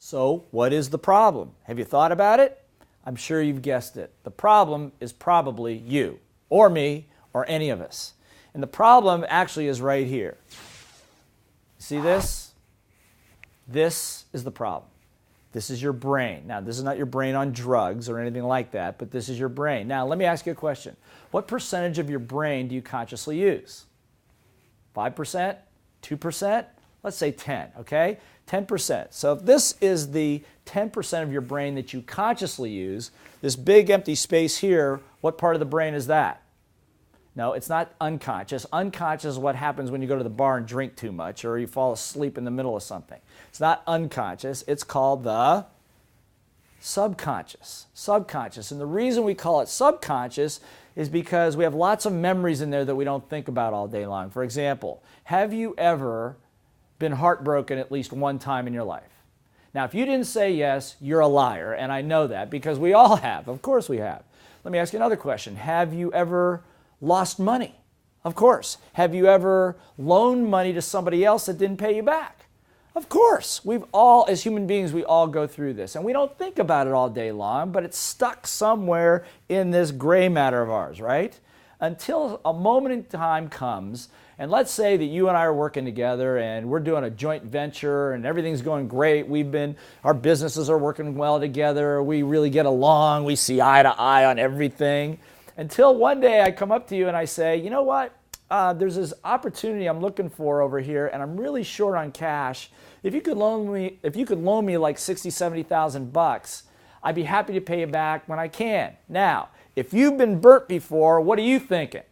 So what is the problem? Have you thought about it? I'm sure you've guessed it. The problem is probably you, or me, or any of us. And the problem actually is right here. See this? This is the problem. This is your brain. Now, this is not your brain on drugs or anything like that, but this is your brain. Now, let me ask you a question. What percentage of your brain do you consciously use? 5%? 2%? Let's say 10, okay? 10%. So if this is the 10% of your brain that you consciously use, this big empty space here, what part of the brain is that? No, it's not unconscious. Unconscious is what happens when you go to the bar and drink too much or you fall asleep in the middle of something. It's not unconscious. It's called the subconscious. Subconscious. And the reason we call it subconscious is because we have lots of memories in there that we don't think about all day long. For example, have you ever been heartbroken at least one time in your life? Now, if you didn't say yes, you're a liar, and I know that because we all have. Of course we have. Let me ask you another question. Have you ever lost money? Of course. Have you ever loaned money to somebody else that didn't pay you back? Of course. We've all, as human beings, we all go through this. And we don't think about it all day long, but it's stuck somewhere in this gray matter of ours, right? Until a moment in time comes, and let's say that you and I are working together and we're doing a joint venture and everything's going great. Our businesses are working well together. We really get along. We see eye to eye on everything. Until one day I come up to you and I say, you know what? There's this opportunity I'm looking for over here, and I'm really short on cash. If you could loan me like $60,000, $70,000, I'd be happy to pay you back when I can. Now, if you've been burnt before, what are you thinking?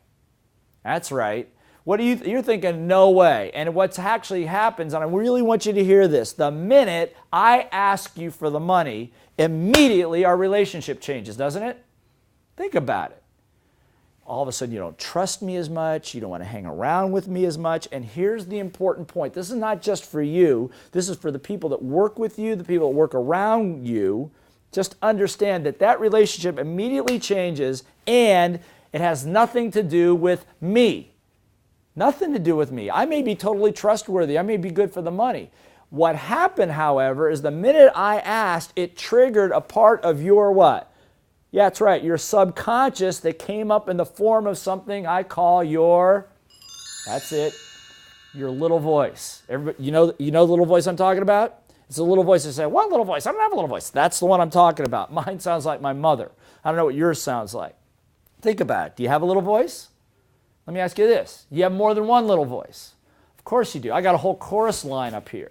That's right. You're thinking, no way. And what's actually happens, and I really want you to hear this, the minute I ask you for the money, immediately our relationship changes, doesn't it? Think about it. All of a sudden you don't trust me as much, you don't want to hang around with me as much, and here's the important point. This is not just for you, this is for the people that work with you, the people that work around you. Just understand that that relationship immediately changes, and it has nothing to do with me. Nothing to do with me. I may be totally trustworthy, I may be good for the money. What happened, however, is the minute I asked, it triggered a part of your what? Yeah, that's right, your subconscious that came up in the form of something I call that's it, your little voice. Everybody, you know the little voice I'm talking about? It's a little voice that says, what little voice? I don't have a little voice. That's the one I'm talking about. Mine sounds like my mother. I don't know what yours sounds like. Think about it. Do you have a little voice? Let me ask you this. You have more than one little voice? Of course you do. I got a whole chorus line up here.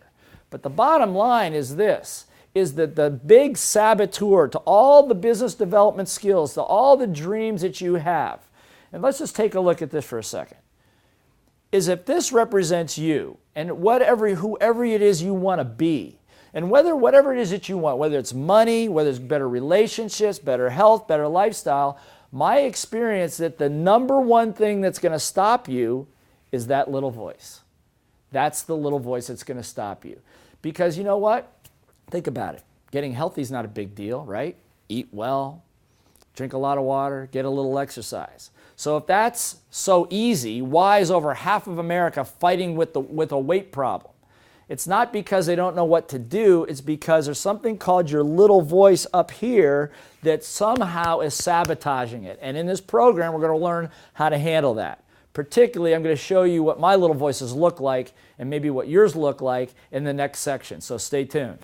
But the bottom line is this, is that the big saboteur to all the business development skills, to all the dreams that you have, and let's just take a look at this for a second, is if this represents you and whoever it is you want to be, and whatever it is that you want, whether it's money, whether it's better relationships, better health, better lifestyle, my experience that the number one thing that's going to stop you is that little voice. That's the little voice that's going to stop you. Because you know what? Think about it. Getting healthy is not a big deal, right? Eat well, drink a lot of water, get a little exercise. So if that's so easy, why is over half of America fighting with a weight problem? It's not because they don't know what to do, it's because there's something called your little voice up here that somehow is sabotaging it. And in this program, we're going to learn how to handle that. Particularly, I'm going to show you what my little voices look like and maybe what yours look like in the next section. So stay tuned.